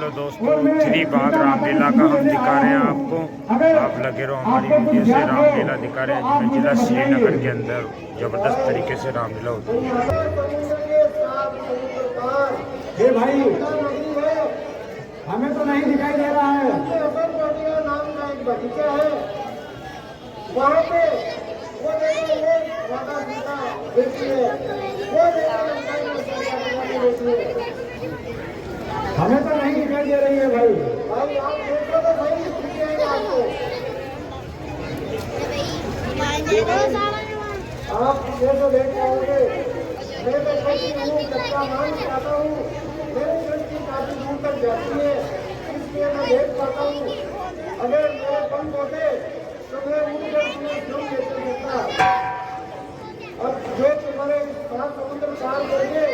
Hello दोस्तों, श्री बाग रामलीला का हम दिखा रहे हैं आपको। आप लगे रहो हमारी वीडियो से। रामलीला दिखा रहे हैं जिसमें जिला श्रीनगर के अंदर जबरदस्त तरीके से रामलीला होती है। हे भाई, हमें तो नहीं दिखाई दे रहा है। नाम का एक बगीचा है, वहाँ पे वो राधा सीता बेटी है, हमें तो नहीं दिखाई दे रही है भाई। भाई आप देखो तो सही, आपको आप ये तो देख पाओगे। मैं तो कच्चा माल चाहता हूँ, मेरी दृष्टि काफी दूर तक जाती है, इसलिए मैं देख पाता हूँ। अगर मेरे पंख होते तो मैं उनकर क्यों देते देता। अब जो तुम्हारे सात समुद्र पार करेंगे,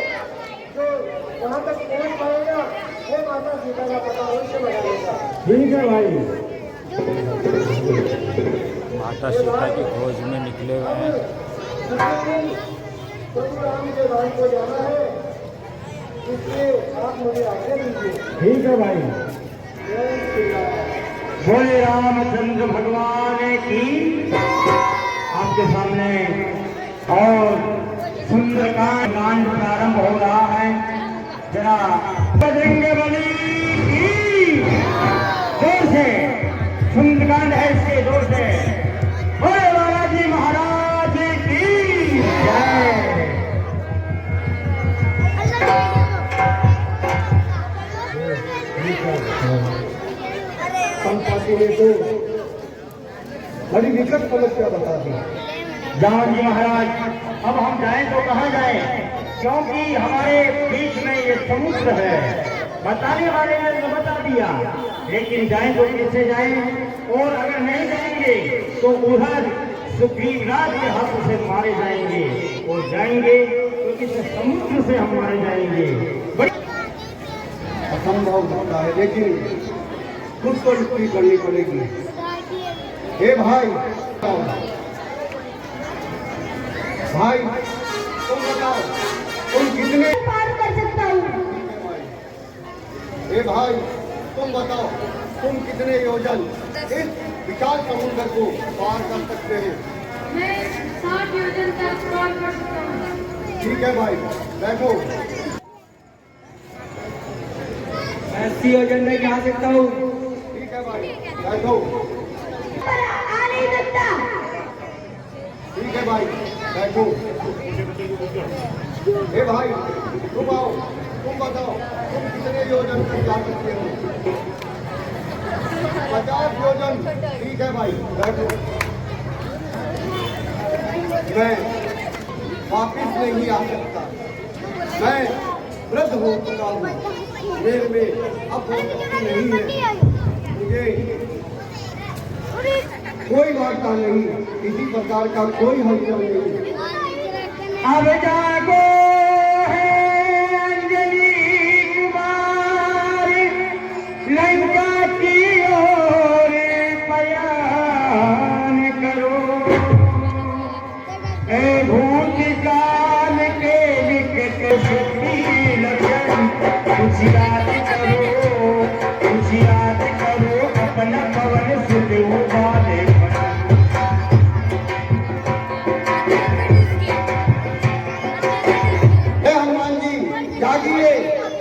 जो वहाँ तक पहुँच पाएगा, वो माता सीता का पता अवश्य लगाएगा। ठीक है भाई। माता सीता की खोज में निकले हुए हैं। राम के भाई को जाना है, इसलिए आप मुझे आगे दीजिए। ठीक है भाई। बोले रामचंद्र भगवान की। आपके सामने और सुंदरकांड प्रारंभ हो रहा है। जरा बजरंगबली की जोर से सुंदरकांड है, इसके जोर से बोले बालाजी महाराज की जय। संपाति ने तो बड़ी विकट समस्या बता दी। जान जी महाराज, अब हम जाएं तो कहाँ जाएं, क्योंकि हमारे बीच में ये समुद्र है। बताने वाले ने तो बता दिया, लेकिन जाएं तो किससे जाएं, और अगर नहीं जाएंगे तो उधर सुग्रीवराज के हाथों से मारे जाएंगे, और जाएंगे तो किस समुद्र से हम मारे जाएंगे। असंभव होता है, लेकिन कुछ तो युक्ति करनी पड़ेगी। हे भाई, भाई तुम बताओ, तुम कितने पार कर सकता हूँ? हे भाई तुम बताओ, तुम कितने योजन इस विशाल समुद्र को पार कर सकते हैं? मैं 60 योजन तक पार कर सकता हूँ। ठीक है भाई, बैठो। 80 योजन में जा सकता हूँ। ठीक है भाई, बैठो। आ नहीं सकता। ठीक है भाई, बैठो। हे भाई तुम आओ, तुम बताओ, तुम कितने योजन तक जा सकते हो? 50 योजन। ठीक है भाई, बैठो। मैं वापिस नहीं आ सकता, मैं वृद्ध हो चुका हूँ, मेरे में अब वो शक्ति नहीं है। मुझे कोई वार्ता नहीं, किसी प्रकार का कोई हलचल नहीं। अब जागो है अंजलि कुमार, लंका की ओर पयान करो। ए भूतकाल के विकट शक्ति लक्षण कुछ याद करो, कुछ याद करो, अपना पवन सुध उबाले।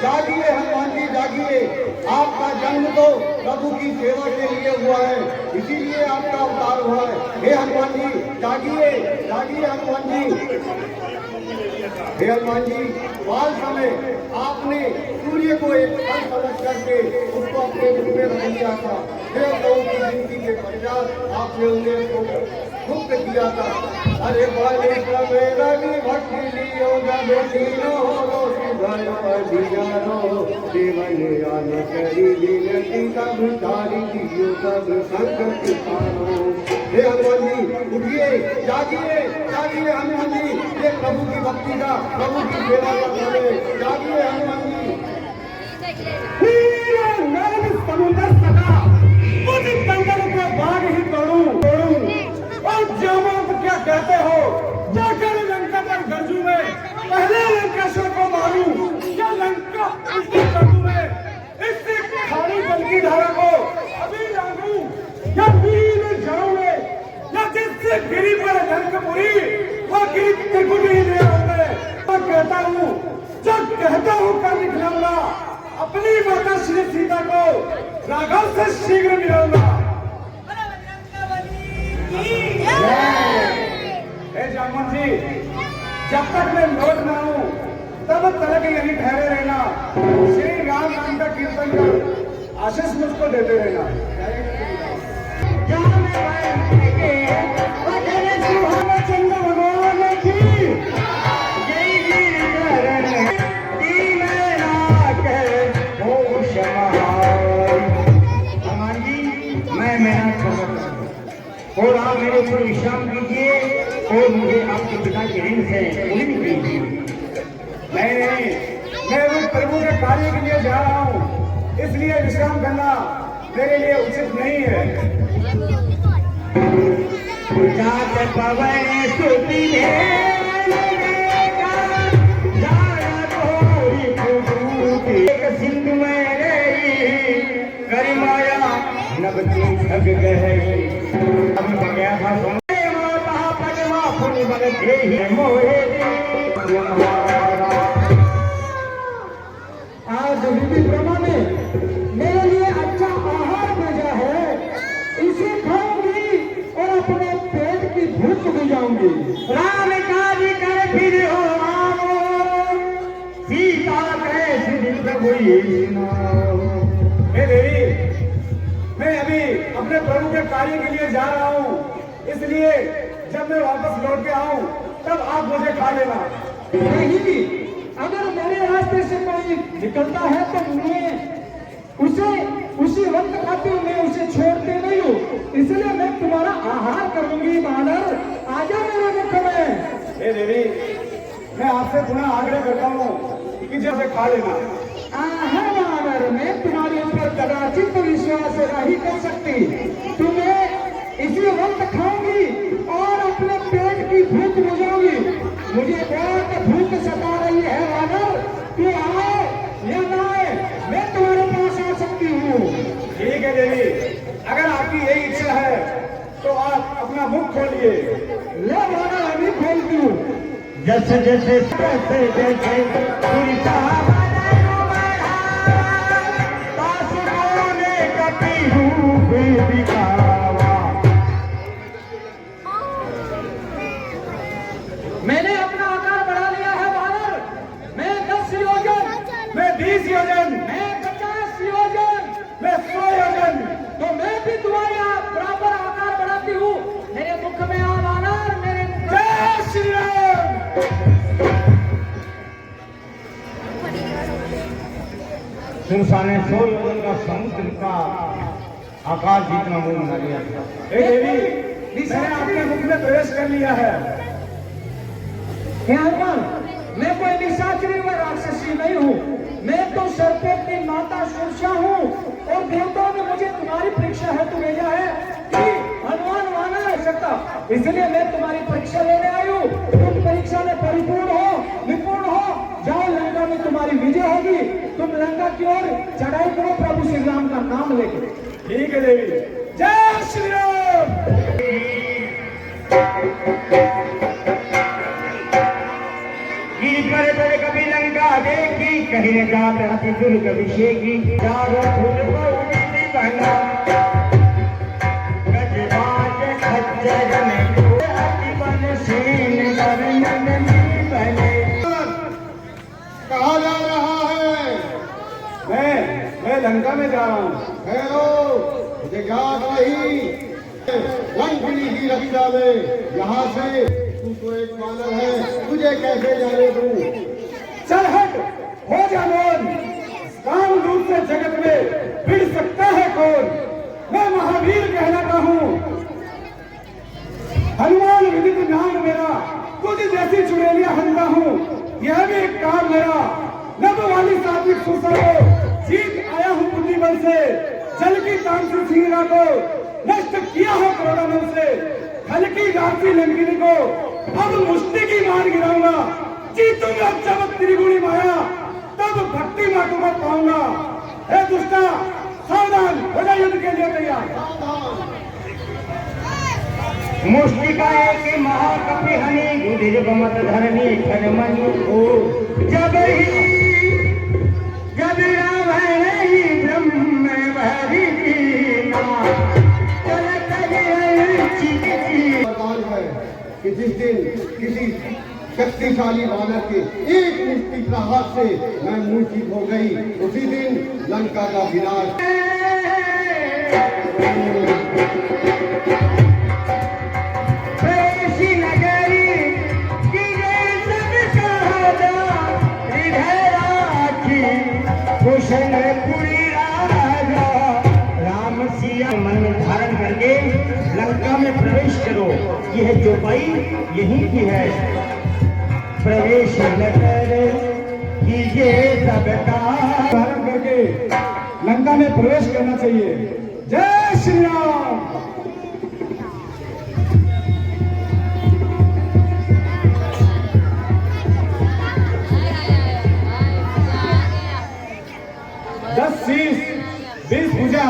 जागिए हनुमान जी, जागिए। आपका जन्म तो प्रभु की सेवा के लिए हुआ है, इसीलिए आपका अवतार हुआ है। हे हनुमान जी, जागिए, जागिए हनुमान जी। हे हनुमान जी, बाल समय आपने सूर्य को एक फल समझ करके उसको अपने मुख में रख लिया था। फिर लोगों की जिंदगी के पश्चात आपने उन्हें मुक्त किया था। अरे बाले सवेरा भी भक्ति लियो, जब तीनों हो देवने आन करी विनती, तब तारी दियो, तब संकट तारो। हे हनुमान जी, उठिए, जागिए, जागिए हनुमान जी। ये प्रभु की भक्ति का, प्रभु की सेवा का समय। जागिए हनुमान जी। समुद्र सका उस दंगल को बाढ़ ही तोड़ूं, और जामों को क्या कहते हो, जाकर लंका पर गरजू में पहले लंकेश्वर को मारूं, या लंका उसकी गरजू में इससे की धारा को अभी लागू या वीर जाऊंगे या जिससे गिरी पर लंकपुरी वो गिरी त्रिकुट ही ले आऊंगे। मैं कहता हूँ जब कहता हूँ कर दिखलाऊंगा अपनी माता श्री सीता को राघव से शीघ्र मिलाऊंगा। जामुन जी जब तक मैं लौट ना हूँ तब तक यही ठहरे रहना। श्री राम नाम का कीर्तन कर आशीष मुझको देते रहना। चंद्र भगवान की और आप मेरे ऊपर विश्राम कीजिए और मुझे आपके पिता के ऋण से मुक्त कीजिए। नहीं, मैं भी प्रभु के कार्य के लिए जा रहा हूँ, इसलिए विश्राम करना मेरे लिए उचित नहीं है। जात पवन सुति सिंधु में गरिमाया नबती ठग गए। अभी गया था माता पदमा फुल बन मोहे। आज विधि ब्रह्मा ने मेरे लिए अच्छा आहार भेजा है, इसे खाऊंगी और अपने पेट की भूख बुझाऊंगी। राम कार्य कर फिर हो सीता कैसे प्रभु हे देवी, मैं अभी अपने प्रभु के कार्य के लिए जा रहा हूँ, इसलिए जब मैं वापस लौट के आऊँ तब आप मुझे खा लेना। नहीं, अगर मेरे रास्ते से कोई निकलता है तो मैं उसे उसी वक्त खाती हूँ, मैं उसे छोड़ते नहीं हूँ, इसलिए मैं तुम्हारा आहार करूंगी। बानर आजा मेरे मुख में। हे देवी, मैं आपसे पुनः आग्रह करता हूँ कि जैसे खा लेना। बानर, मैं तुम्हारे ऊपर कदाचित विश्वास नहीं कर सकती। तुम्हें इसी वक्त खाऊंगी और अपने पेट की भूख बुझाऊंगी। मुझे बहुत भूख सता रही है बानर, तू आए या ना आए, मैं तुम्हारे पास आ सकती हूँ। ठीक है देवी, अगर आपकी यही इच्छा है तो आप अपना मुख खोलिए। ले बानर, अभी खोलती हूँ। जैसे जैसे जैसे जैसे मैंने अपना आकार बढ़ा लिया है बानर। मैं 10 योजन, मैं 20 योजन, मैं 50 योजन, मैं 100 योजन, तो मैं भी तुम्हारे बराबर आकार बढ़ाती हूँ। मेरे मुख में आ बानर, मेरे जय श्री राम। सुनसाने 100 योजन का समुद्र का आकाश जितना मुंह बना लिया था। देवी, मैंने अपने मुख में प्रवेश कर लिया है। हनुमान, मैं कोई निशाचरी व राक्षसी नहीं हूँ, मैं तो सर्पों की माता सुरक्षा हूँ और देवताओं ने मुझे तुम्हारी परीक्षा हेतु भेजा है कि हनुमान वहां न रह सकता, इसलिए मैं तुम्हारी परीक्षा लेने आई हूँ। तुम परीक्षा में परिपूर्ण हो, निपुण हो, जाओ लंका में तुम्हारी विजय होगी। तुम लंका की ओर चढ़ाई करो प्रभु श्री राम का नाम लेकर। ठीक है देवी, जय श्री राम। करे बड़े कभी लंका देखी, कहीं न जात अति दुर्ग अभिषेकी। चारों फूल बहुरी बना गजबाज खच्चर में अति बनशील वर्णन बने। कहा जा रहा है? मैं लंका में जा रहा हूँ। मुझे याद नहीं, लंकनी की रक्षा में यहाँ से तू तो एक बानर है, तुझे कैसे जाने दूं? चल हट, हो जा मौन। कामरूप से जगत में भिड़ सकता है कौन? मैं महावीर कहलाता हूँ, हनुमान विदित नाम मेरा, तुझ जैसी चुड़ैलिया हंता हूँ। यह भी एक काम मेरा, नभ वाली सात्विक सुसा को जीत आया हूँ बुद्धि बल से। जल की तामसी सिंगरा को नष्ट किया हो क्रोधामल से। खल की राशि लंकिनी को अब मुष्टि की मार गिराऊंगा। जीतूंगा जब त्रिगुणी माया, तब भक्ति मातु को पाऊंगा। हे दुष्टा, सावधान के लिए तैयार। मुष्टिकाए के महाकपि हनि गुदिर गमत धरनी खनमनि हो जब राम है ब्रह्म भरी वरदान है कि जिस दिन किसी शक्तिशाली वानर के एक मुष्टि प्रहार से मैं मूर्छित हो गई, उसी दिन लंका का विनाश। राम सिया मन में धारण करके लंका में प्रवेश करो। यह चौपाई यहीं की है। प्रवेश न कर कीजिए सबका धारण करके लंका में प्रवेश करना चाहिए। जय श्री राम। दस शीश 20 भुजा,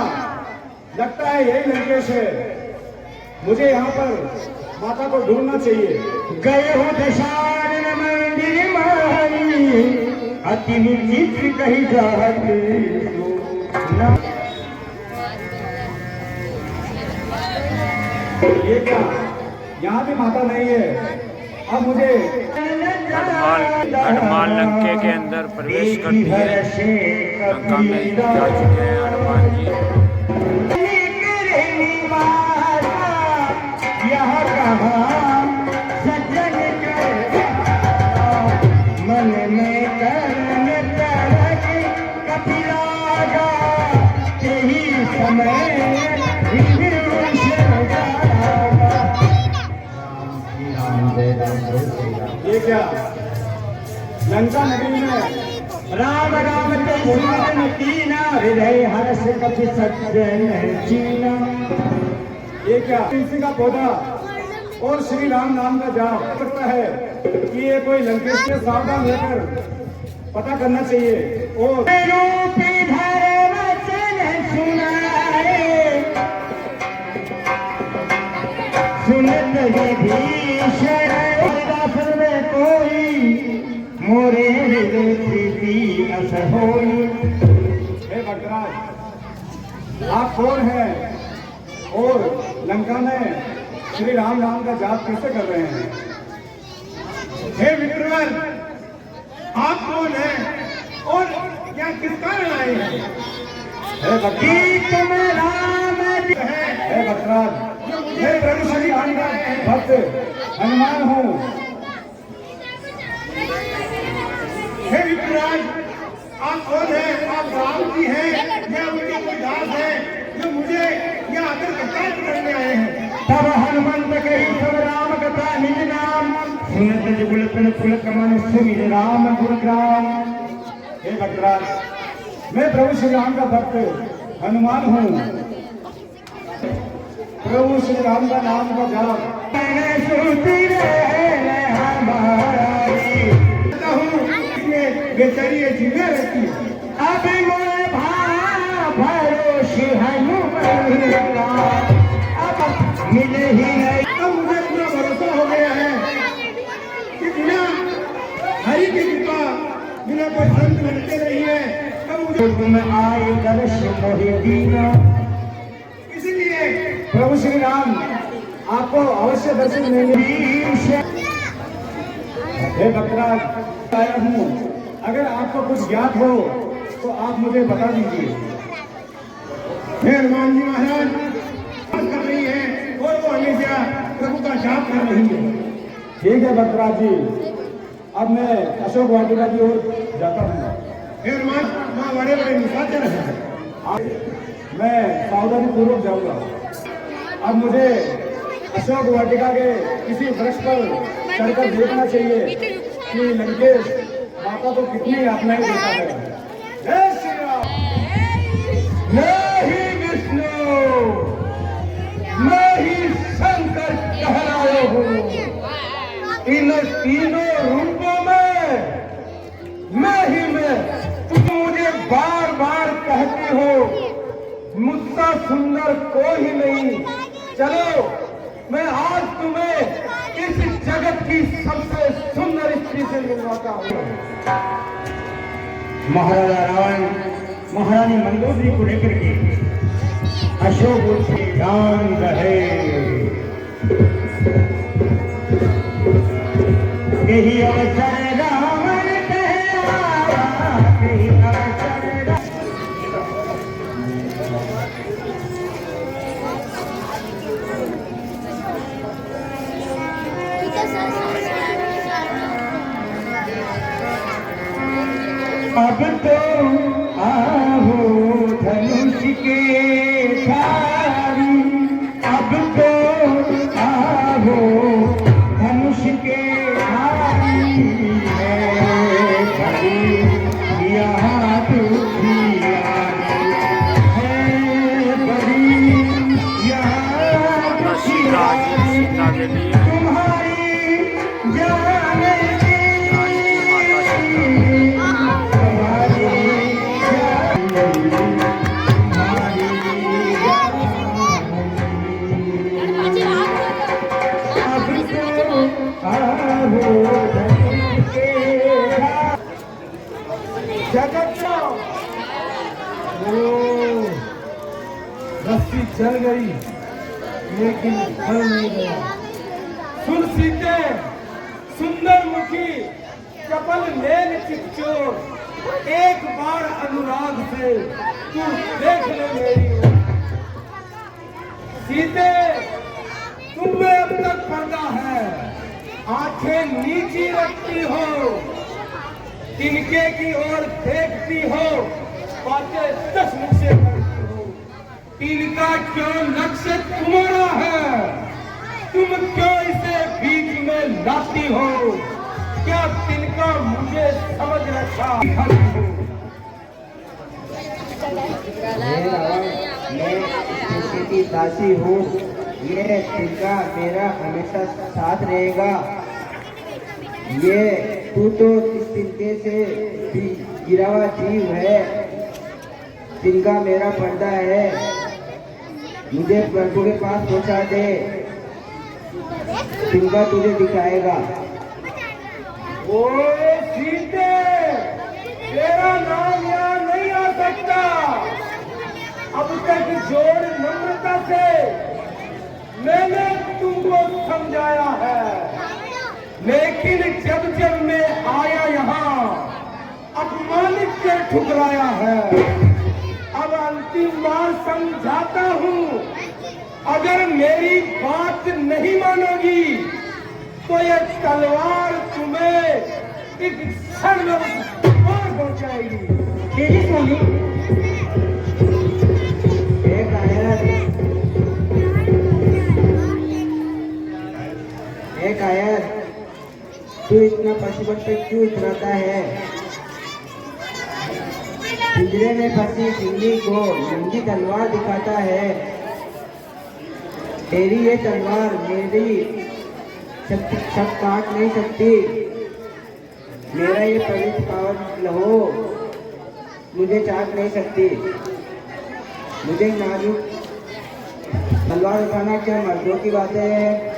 लगता है यही लंकेश है। मुझे यहाँ पर माता को ढूंढना चाहिए। गए हो दशानन मंदिर मारी अति विचित्र कही जाती ये क्या, यहाँ भी माता नहीं है। अब मुझे हनुमान लंके के अंदर प्रवेश कर दिए। लंका में जा चुके हैं हनुमान जी। सज्जन मन में करण कपिलागा यही समय ये क्या, लंका नगरी में राम राम तीना हृदय हर्ष कपि सज्जन चीना। ये क्या, तुलसी का पौधा और श्री राम नाम का जाप करता है कि ये कोई लंकेश से सावधान होकर पता करना चाहिए। और सुनत भीषण में कोई मोरे हृदय प्रीति अस होई। हे भक्तराज, आप कौन हैं और लंका में श्री राम नाम का जाप कैसे कर रहे हैं? हे विक्रवर, आप कौन हैं और क्या किस कारण आए हैं? हे भक्तराज, हे भक्तराज, मैं प्रभु श्री राम का भक्त हनुमान हूँ। हे विक्रराज, आप कौन हैं? आप राम जी हैं या उनके कोई दास हैं जो मुझे यहाँ आकर कथा करने आए हैं? तब हनुमंत कही सब राम कथा निज नाम सुनत जुगुल पुलक मन सुमिर राम गुणग्राम। हे भक्तराज, मैं प्रभु श्री राम का भक्त हनुमान हूँ। प्रभु श्री राम का नाम का जाप बेचारी जीवे रहती है। अब मोरे भरोसे अब मिले ही नहीं। अब मुझे पूरा भरोसा हो गया है कि बिना हरि की कृपा, बिना कोई संत मिलते नहीं है। अब मुझे तुम आए दर्श मोहे दीना। इसलिए प्रभु श्री राम आपको अवश्य दर्शन देंगे। हे भक्तराज, आया हूँ, अगर आपको कुछ ज्ञात हो तो आप मुझे बता दीजिए। हे हनुमान जी महाराज कर रही है और वो हमेशा प्रभु का जाप कर रही है। ठीक है भक्तराज जी, अब मैं अशोक वाटिका की ओर जाता हूँ। हे हनुमान, वहाँ बड़े बड़े निशाचर हैं। मैं सावधानी पूर्वक जाऊंगा। अब मुझे अशोक वाटिका के किसी वृक्ष पर चढ़कर देखना चाहिए कि लंकेश माता को कितनी यातनाएं देता है। जय श्री राम। मैं ही विष्णु, मैं ही शंकर कहलाए हूँ। इन तीनों रूपों में मैं। तुम मुझे बार बार कहते हो, मुझसे सुंदर कोई नहीं। चलो मैं आज तुम्हें इस जगत की सबसे सुंदर स्त्री से मिलवाता हूँ। महाराजा रावण महारानी मंदोदरी को लेकर के अशोक से गान रहे। यही अवसर रावण कहलावा, यही अवसर अब तो आहो धनुष के धारी, अब तो आहो धनुष के धारी है खड़ी यहाँ दुखियारी है बड़ी यहाँ दुखियारी तुम्हारी जान रस्सी चल गई लेकिन फल नहीं गया। सुन सीते सुंदर मुखी चपल नैन चिच्चोर, एक बार अनुराग से तू देख ले मेरी ओर। सीते तुम में अब तक पर्दा है, आंखें नीची रखती हो, तिनके की ओर देखती हो, बातें सचमुच से करती हो। इनका क्यों लक्ष्य तुम्हारा है, तुम क्यों इसे बीच में लाती हो? क्या तिनका मुझे समझ रखा हो? मैं किसी की दासी हूँ, ये तिनका मेरा हमेशा साथ रहेगा। ये तू तो इस तिनके से भी गिरा हुआ जीव है, तिनका मेरा पर्दा है, मुझे प्रभु के पास पहुंचा दे, तिनका तुझे दिखाएगा। ओ सीते, तेरा नाम यहाँ नहीं आ सकता। अब तक जोड़ नम्रता से मैंने तुमको समझाया है, लेकिन जब जब मैं आया यहाँ अपमानित कर ठुकराया है। अब अंतिम बार समझाता हूँ, अगर मेरी बात नहीं मानोगी तो ये तलवार तुम्हें एक क्षण में मार पहुंचाएगी। तेरी स्वामी कायर, तू इतना पशुपत पे क्यों उतरता है? पिंजरे में फंसी सिंगी को नंगी तलवार दिखाता है। तेरी ये तलवार मेरी सब काट नहीं सकती। मेरा ये पवित्र पावन लहू मुझे चाट नहीं सकती। मुझे नाजुक तलवार उठाना क्या मर्दों की बातें है?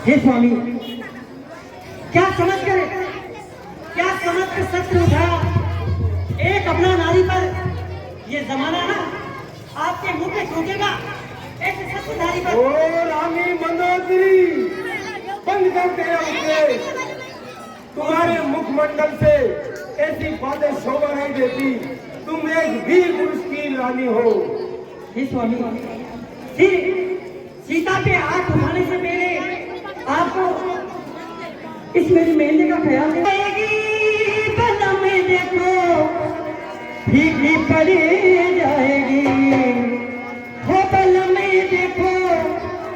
हे स्वामी, क्या समझ कर शस्त्र उठाया? एक अपना नारी पर ये जमाना ना आपके मुंह पे ठोकेगा। ऐसे शस्त्रधारी पर ओ रानी मंदोदरी, बंद कर दे उसे। तुम्हारे मुखमंडल से ऐसी बातें शोभा नहीं देती। तुम एक वीर पुरुष की रानी हो। हे स्वामी, सीता पे हाथ उठाने से पहले आपको इस मेरी मेहंदी का ख्याल में देखो फीकी पड़ी जाएगी। हो बल में देखो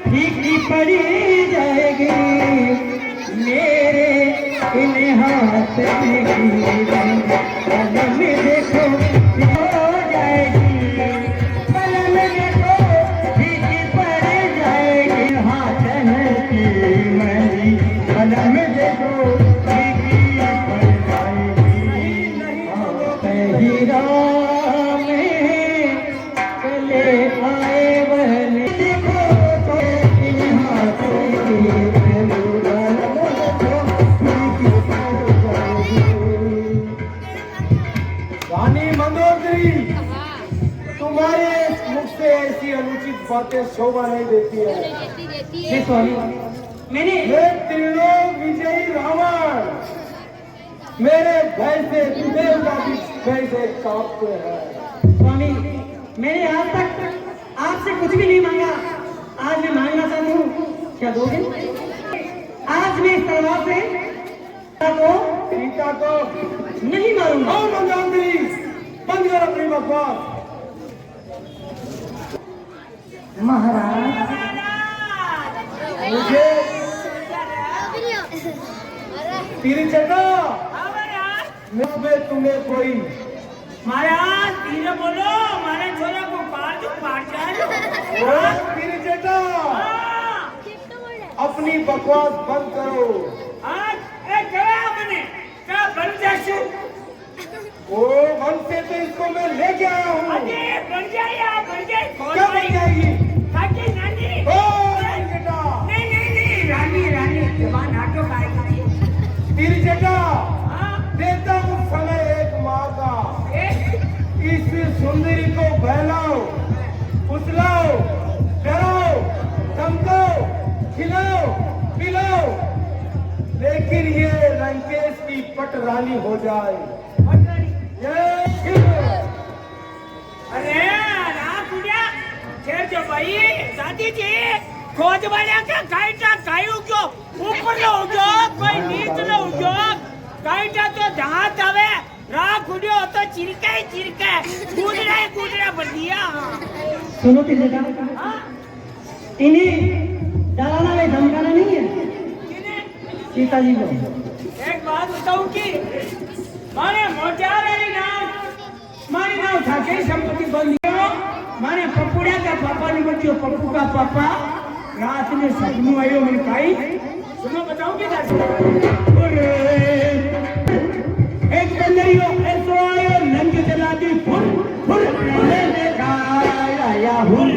फीकी पड़ी जाएगी। मेरे इन हाथ बल में देखो हो जाएगी। बल में देखो फीकी पड़ी जाएगी। हाथ की मरी बल में देखो फीकी पड़ जाएगी। ही राह में चले आए बहने देखो तो इन हाथों की रानी मंदोदरी, तुम्हारे मुख से ऐसी अनुचित बातें शोभा नहीं देती है। मैंने ये त्रिलोक विजयी रावण मेरे भय से देवता की भय से कांपते हैं। स्वामी, मैंने आज तक आपसे कुछ भी नहीं मांगा। आज मैं मांगना चाहती हूँ, क्या दोगे? आज मैं इस तलवार से सीता को नहीं मारूंगा। और मंदोदरी, बंद कर अपनी बकवास। महाराज, मुझे तेरी चटा में तुम्हें कोई महाराज धीरे बोलो, हमारे छोरे को पार जाए। तेरी चटा अपनी बकवास बंद करो। आज एक गया मैंने क्या बन जाशु? ओ मन से तो इसको मैं लेके आया हूँ। अरे बन जाए क्या बन जाएगी? काकी नानी। ओ तेरी चटा, नहीं रानी जवान आटो खाएगी। तेरी चटा हाँ देता हूँ समय एक माँ का। इस सुंदरी को बहलाओ, फुसलाओ, डराओ, धमकाओ, खिलाओ, पिलाओ, लेकिन ये लंकेश की पटरानी हो जाए। अरे रात उड़िया खेर जो भाई दादी जी खोज वाले का काइटा कायू क्यों ऊपर लो जो कोई नीच लो जो काइटा तो दांत आवे रात उड़ियो तो चिरका गुजरा बन दिया। सुनो तेरे का इन्हें डराना में धमकाना नहीं है। सीता जी को एक बात बताऊं कि माने मोचारे मारी नाव ठाके संपत्ति बंदियो माने पपुड़ा का पापा ने बच्चों पप्पू का पापा रात में सपनों आयो मैंने काई सुनो बताऊं कि एक बंदरियो ऐसो आयो नंग चला दी फुर फुर मैंने आया हुर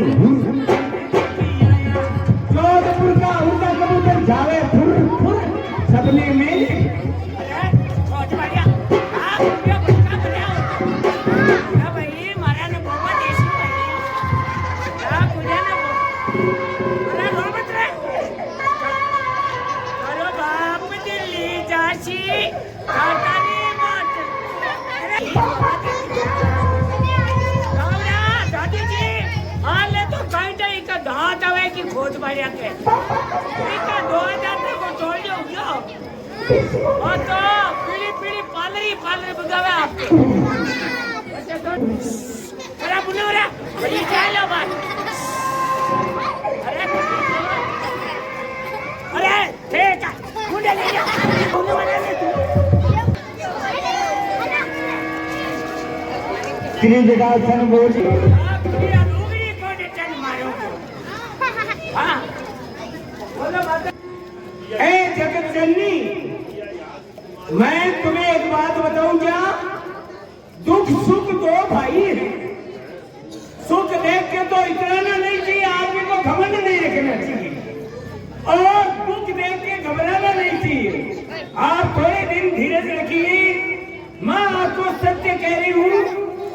जोधपुर का उनका कबूतर जावे फुर फुर सपने में खोज वाले हां उड़िया बच्चा बना भाई मारा ने बाबा देसी भाई या कुड़िया ने अरे रोबत रे अरे बाप दिल्ली जासी काटानी मत दादी जी हाल ले तो काइटा एक दांत आवे की खोज मारिया के एक 2000 को तोड़ जो और तो पीली पालरी बुगावे आपके। अरे बुनो रे ये चलो बात अरे ठीक है मुंडे ले जा बुनो वाले ले तीन जगह सन बोल आप मेरा लोगरी को टन मारो हां बोलो बात ए जगत जननी, मैं तुम्हें एक बात बताऊं क्या? दुख सुख दो भाई है। सुख देख के तो इतराना नहीं चाहिए, आदमी को घमंड नहीं रखना चाहिए और दुख देख के घबराना नहीं चाहिए। आप थोड़े दिन धीरज रखिए। मैं आपको सत्य कह रही हूँ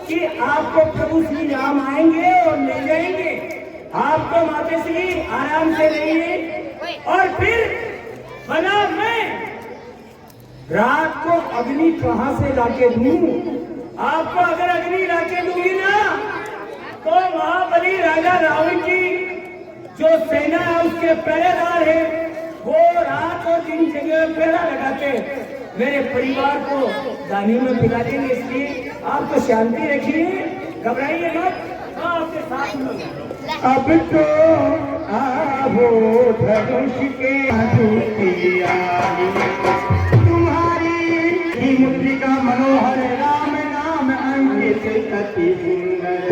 कि आपको प्रभु श्री राम आएंगे और ले जाएंगे। आपको माता श्री आराम से रहिए और फिर बना मैं रात को अग्नि कहां से लाके दूं? आपको अगर अग्नि लाके दूंगी ना तो महाबली राजा रावण की जो सेना है उसके पहरेदार है वो रात और दिन जगह पहरा लगाते मेरे परिवार को दानी में पिला देंगे। इसलिए आप तो शांति रखिए, घबराइए मत, मैं आपके साथ हूँ। अब तो आबो धनुष के तुम्हारी मुद्रिका मनोहर राम नाम अंकित अति सुंदर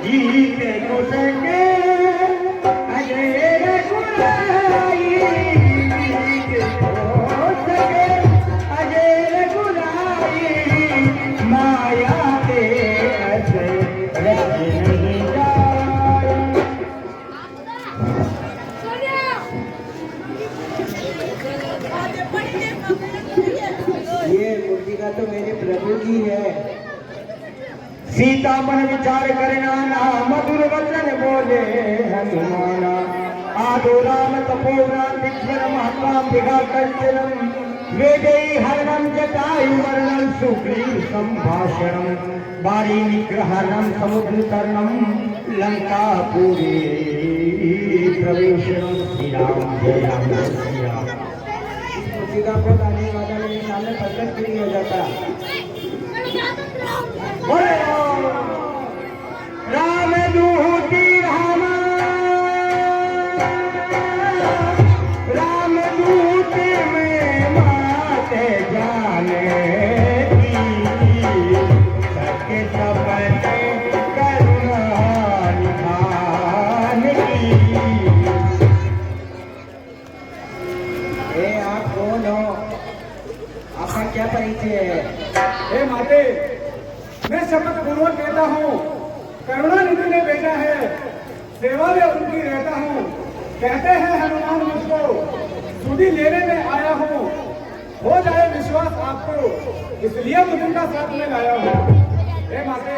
जीत को सके अजय रघुराई जीत को सके अजय रघुराई माया है। सीता मन विचार करना ना मधुर वचन बोले हनुमाना। आदो राम तपोरा दिग्वर महात्मा बिगा कंचनम वेदई हरणम जटायु वर्णम सुग्रीव संभाषणम बारी निग्रहणम समुद्र तरणम लंका पूरी प्रवेशनम। श्री राम जय राम श्री राम। सीता को आने वाला मेरे सामने प्रकट नहीं हो जाता। बोले राम दूती राम राम दूती में माते जाने की सके सपने करुणा निधान की। आप कौन हो? आपका क्या परिचय है? हे माते, मैं शपथ पूर्वक कहता हूँ, करुणा निधि ने भेजा है, सेवा में उनकी रहता हूँ। कहते हैं हनुमान मुझको सुधि लेने में आया हूँ, हो जाए विश्वास आपको, इसलिए मुझे उनका साथ में लाया हूँ। हे माते,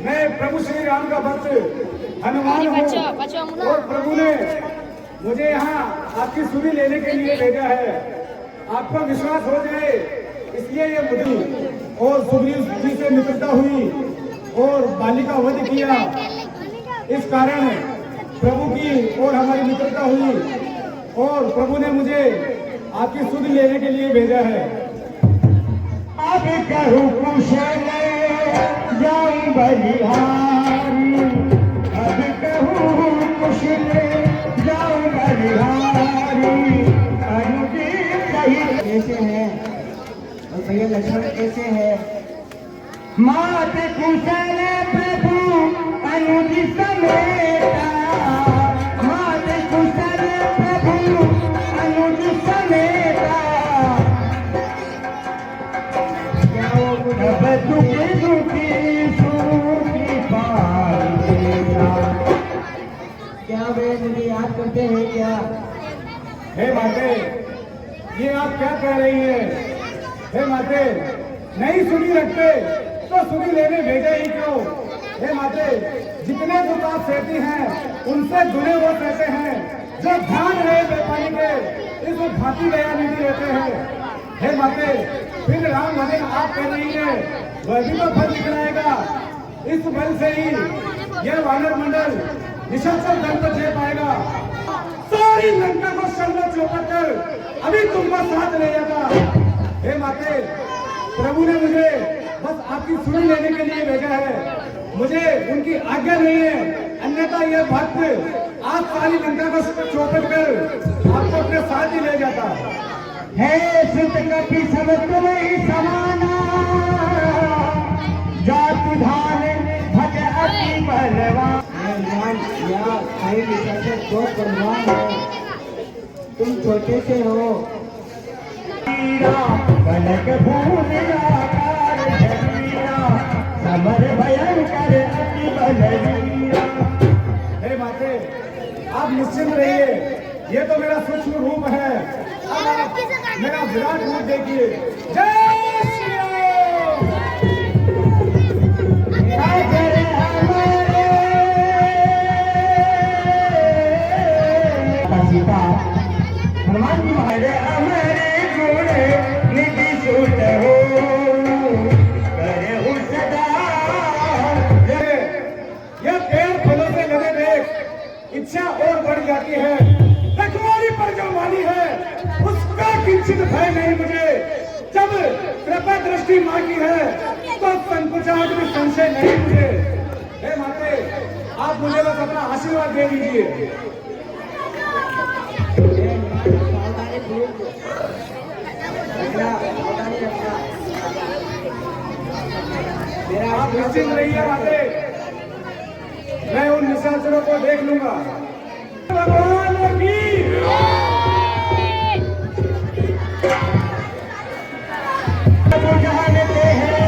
मैं प्रभु श्री राम का भक्त हनुमान हूँ और प्रभु ने मुझे यहाँ आपकी सुधि लेने के लिए भेजा है। आपको विश्वास हो जाए इसलिए ये मुझे और सुग्रीव जी से मित्रता हुई और बाली का वध किया। इस कारण प्रभु की और हमारी मित्रता हुई और प्रभु ने मुझे आपकी सुध लेने के लिए भेजा है। अब करूँ कुशल जाऊं बलिहारी, अब कहूँ कुशल जाऊं बलिहारी। अनुदीप सही कैसे है और भैया लक्ष्मण कैसे है? मात कुशल प्रभु अनुदित समेता, मात कुशल प्रभु अनुदित समेता। अब दुखी दुखी सुखी पाल देता। क्या वे मुझे याद करते हैं क्या? हे माते, ये आप क्या कह रही है? हे माते, नहीं सुनी रखते तो सुनी लेने भेजे ही क्यों? हे माते, जितने दुख आप सहती हैं उनसे दुने वो कहते हैं जो ध्यान रहे बेपानी के इस भांति दया निधि रहते हैं। हे माते, फिर राम भजन आप कह रही है, वह भी तो फल दिखलाएगा। इस बल से ही यह वानर मंडल निशंसल दल पर दे पाएगा। सारी लंका को शर्मा चौपट कर अभी तुमको साथ ले जाता। हे माते, प्रभु ने मुझे बस आपकी सुनी लेने के लिए भेजा है, मुझे उनकी आज्ञा नहीं है, अन्यथा यह भक्त आप सारी लंका को चौपट कर आपको अपने साथ ही ले जाता। हे सुत कपि सब तुम ही समाना, जातु धान भज अति बलवान। बहुत बलवान हो, तुम छोटे से हो। कनक भूल आकार शरीरा, समर भयंकर अति बलवीरा। हे माते, आप निश्चिंत रहिए, ये तो मेरा सूक्ष्म रूप है। अब आप मेरा विराट रूप देखिए। जय श्री राम। सीता हनुमान जी महाराज हमारे गुण निधि सुत हो, करे हो सदा। यह पेड़ फलों से लगे देख इच्छा और बढ़ जाती है। रखवाली पर जो मानी है उसका किंचित भय नहीं मुझे। जब कृपा दृष्टि माँ की है तो संकुचाहट में संशय नहीं मुझे। हे माते, आप मुझे बस अपना आशीर्वाद दे दीजिए। आप निश्चिंत रहिए माते, मैं उन निशाचरों को देख लूंगा। भगवान की जानते हैं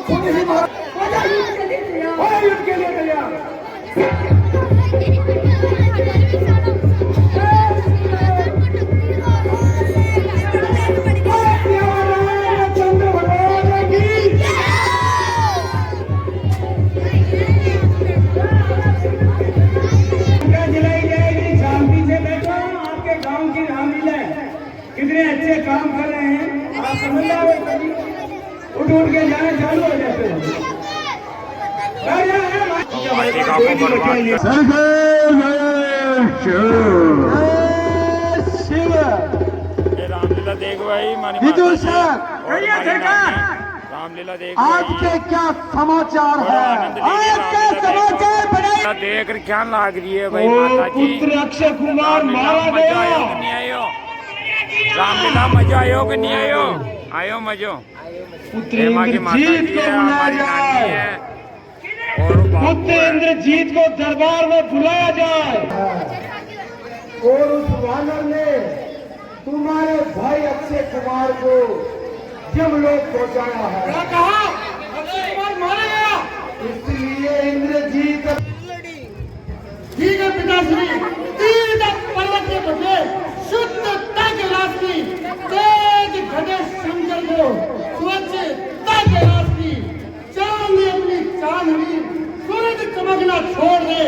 खुद ही युद्ध के लिए तैयार। कितने अच्छे काम कर रहे हैं, आप समझ रहे हो? उठ उठ के जाने चालू हो जाते हैं। रामलीला देख भाई मानी रामलीला देख आज के क्या समाचार है? आज के समाचार देख क्या लाग रही है भाई माता जी। पुत्र अक्षय कुमार मारा गया। नहीं आयो रामलीला, मजा आयो कि नहीं आयो? आयो मजो। पुत्र इंद्रजीत को बुलाया जाए, पुत्र इंद्रजीत को दरबार में बुलाया जाए। और उस वानर ने तुम्हारे भाई अक्षय कुमार को यमलोक पहुंचाया है। क्या कहा? अक्षय कुमार मारा गया, इसलिए इंद्रजीत। ठीक है पिताश्री, तीर्थ पर्वत के बदले शुद्धता के लाश की, तेज घटे शंकर को स्वच्छता के लाश की, चांद अपनी चांदनी सूरज चमकना छोड़ दे।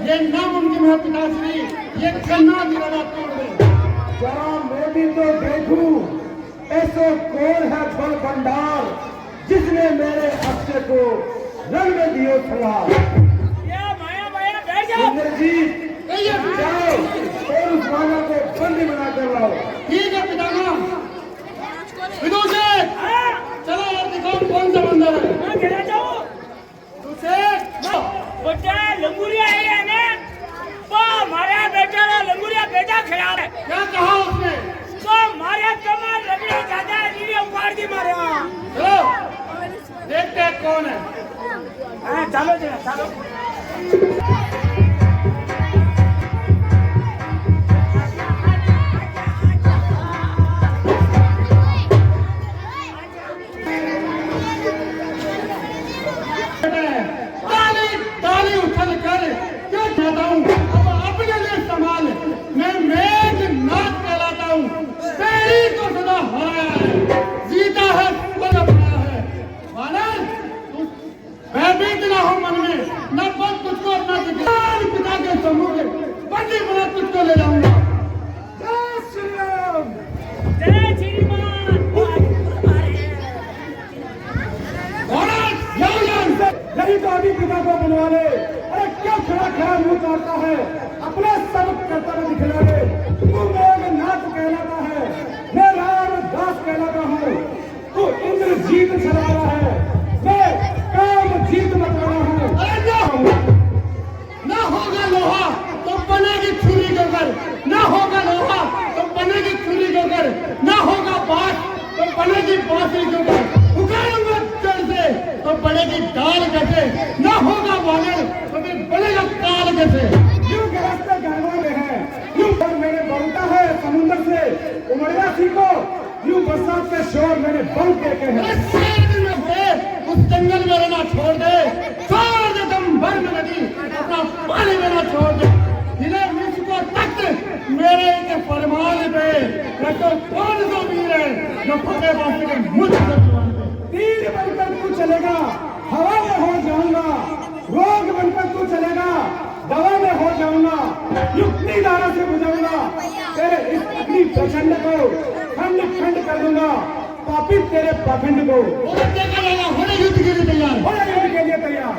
ये नामुमकिन है पिताश्री, ये करना दिलाना तोड़ दे। जरा मैं भी तो देखूं ऐसे कौन है बल भंडार जिसने मेरे अक्षय को रंग में दियो थला। इंद्रजीत जाओ और उस वानर को बंदी बना कर लाओ। ठीक है पितामह। विदूषक चलो और दिखाओ कौन सा बंदर है। चला जाओ बेटा लंगूरिया है ना, वो हमारा बेटा लंगूरिया बेटा खिलाड़ है। क्या कहा उसने? तो मारे कमर रगड़ी ज्यादा नीचे उखाड़ दी मारे। चलो देखते हैं कौन है। चलो चलो चलो। ले जाऊंगा। नहीं तो अभी पिता को बनवा ले। अरे क्या खड़ा खड़ा मुंह चाहता है, अपना सब कर्तव्य दिखला ले। तू मेघनाथ कहलाता है, मैं रामदास कहलाता हूँ। तू इंद्रजीत चला रहा है, मैं कामजीत बता रहा हूँ। अरे ना होगा लोहा तो बनेगी छुरी गोगर, ना होगा लोहा तो बनेगी छुरी गोगर, ना होगा बात तो बनेगी बांसुरी गोगर, उगाड़ूंगा जड़ से तो बनेगी डाल कैसे, ना होगा वानर तो फिर बनेगा काल कैसे। यूं गृहस्थ गहनों में है, यूं पर मैंने बलता है समुद्र से उमड़िया सीखो, यूं बरसात के शोर मैंने बल देखे हैं। उस जंगल में रहना छोड़ दे, छोड़ दे दम भर में नदी, अपना पानी देना छोड़ दे। जिन्हें विश्व को तख्त मेरे के फरमान पे, तो कौन सा वीर है जो फतेहबाद के मुझ से तीर बनकर तू चलेगा, हवा में हो जाऊंगा, रोग बनकर तू चलेगा, दवा में हो जाऊंगा, युक्ति धारा से बुझाऊंगा, तेरे इस अग्नि प्रचंड को खंड खंड कर दूंगा, पापी तेरे पाखंड को। होने युद्ध के लिए तैयार, होने युद्ध के लिए तैयार।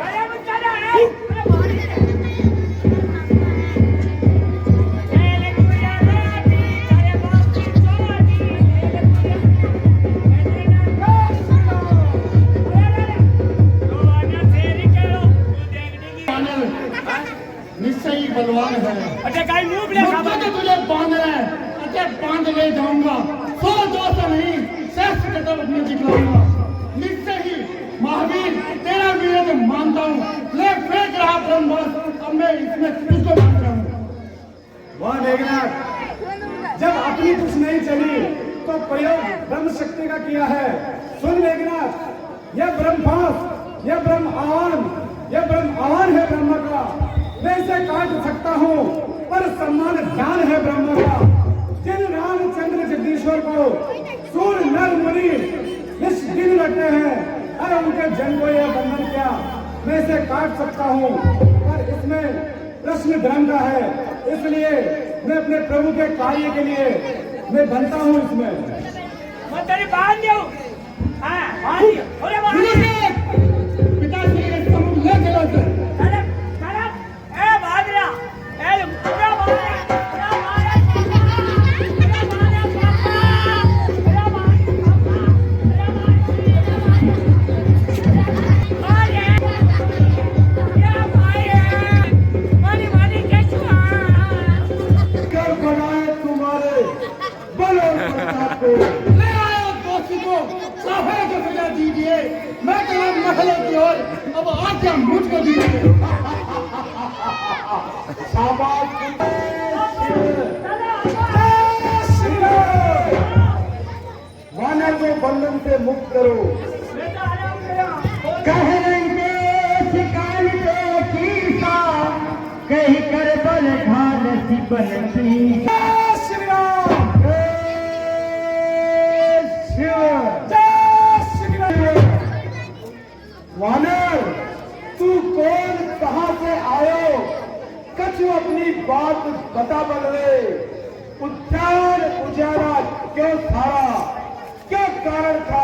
निश्चय ही बलवान है। अच्छा कहीं मुंह ले मुझको तो तुझे बांध रहा है, अच्छा बांध ले जाऊंगा, 100-200 नहीं, 6 कदम अपने दिखलाऊंगा। निश्चय ही महावीर तेरा वीर मानता हूँ, ले फेंक रहा ब्रह्मास्त्र, अब मैं इसमें तुझको मार रहा हूँ। वाह मेघनाथ, जब अपनी कुछ नहीं चली तो प्रयोग ब्रह्म शक्ति का किया है। सुन मेघनाथ, यह ब्रह्मास, यह ब्रह्म आह्वान, यह ब्रह्म आह्वान है ब्रह्म का। मैं इसे काट सकता हूँ पर सम्मान ध्यान है ब्रह्म का। जिन रामचंद्र जगदीश्वर को सूर्य नर मुनि निष्दिन रखते हैं, अरे उनके जन को यह बंधन क्या, मैं इसे काट सकता हूँ पर इसमें प्रश्न धर्म का है, इसलिए मैं अपने प्रभु के कार्य के लिए मैं बनता हूँ इसमें। मैं तेरी बांध दूं। हाँ, बांध दियो। अरे बांध दियो। पिताश्री के समुख ले चलो सर। चलो, चलो। ए भाग रहा। ए पूरा भाग रहा। पूरा भाग रहा। पूरा भाग रहा पापा। पूरा भाग रहा पापा। अरे क्या भाई मानी मानी कैसा कर बनाए तुम्हारे बलों को। ले आओ दोषी को साफे को सजा दीजिए। मैं चला महलों की ओर, अब आज्ञा मुझको दीजिए। शाबाश वानर को बंधन से मुक्त करो। कहने शिकार कीसा कहीं कर बल ढाल सी बनती। श्री राम वानर, तू कौन, कहां से आयो, कछु अपनी बात बता बदले। उद्यान उजाला क्यों थारा, क्या कारण था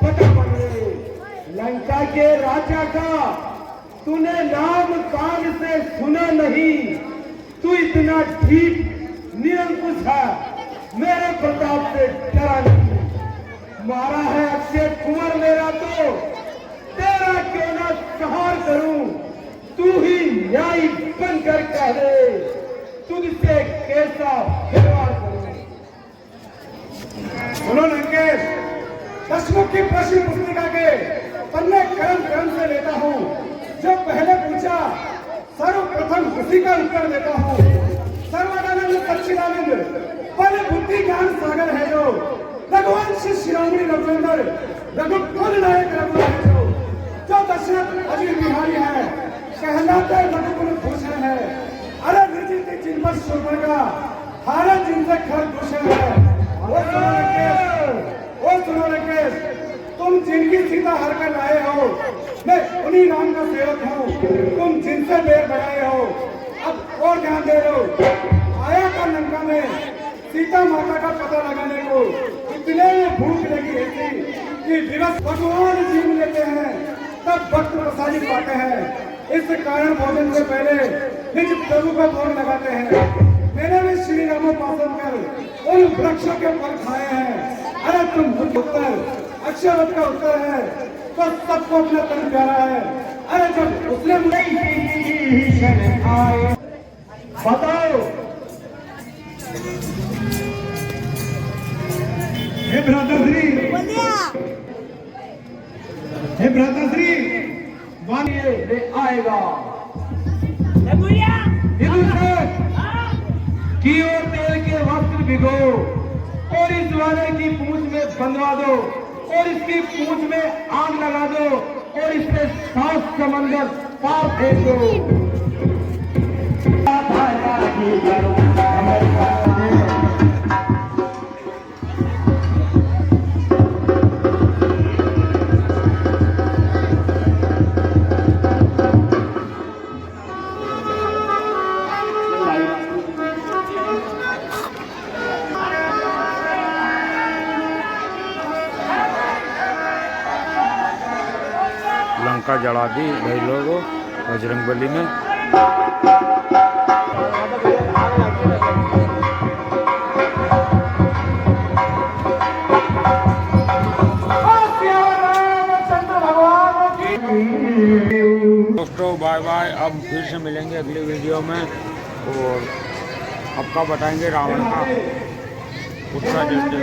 बता बदले। लंका के राजा का तूने नाम कान से सुना नहीं, तू इतना ढीठ निरंकुश है, मेरे प्रताप से डरा नहीं। मारा है अक्षय कुंवर मेरा तो तेरा क्यों ना संहार करूं, तू ही न्यायी बनकर कह दे, तुझसे कैसा व्यवहार करूं। सुनो लंकेश, दशमुख की प्रश्न पुस्तिका के पन्ने क्रम क्रम से लेता हूँ। जो पहले पूछा सर्वप्रथम उसी का उत्तर देता हूँ। सर्वानंद सच्चिदानंद बल बुद्धि ज्ञान सागर है जो, रघुवंश शिरोमणि रघुवेंद्र रघुकुल नायक रघु है जो दशरथ अजीत बिहारी है, कहलाते रघुकुल भूषण है। अरे विजित जिन पर शूर्पणखा, हारा जिनसे खरदूषण है। ओ सुनो लंकेश, तुम जिनकी सीता हर कर लाए हो, मैं उन्हीं राम का सेवक हूँ। तुम जिनसे बैर बढ़ाए हो, अब और ध्यान दे लो। आया था लंका में सीता माता का पता लगाने को, इतने में भूख लगी ऐसी कि दिवस भगवान जीव लेते हैं, तब भक्त प्रसादित पाते हैं। इस कारण भोजन से पहले निज प्रभु को भोग लगाते हैं। मैंने भी श्री रामोपासन कर उन वृक्षों के फल खाए हैं। अरे तुम उत्तर अक्षरवत का उत्तर है तो सबको अपना तन प्यारा है। अरे जब उसने बताओ हे भ्राताश्री, हे भ्राताश्री, वानिए ले आएगा बुढ़िया विदुषक की ओर तेल के वस्त्र भिगो और इस वानर की पूंछ में बंधवा दो और इसकी पूंछ में आग लगा दो और इससे 7 समंदर पार फेंक दो। लंका जला दी भाई लोगों बजरंगबली ने। दोस्तों बाय बाय, अब फिर से मिलेंगे अगली वीडियो में और आपका बताएंगे रावण का उत्साह जैसे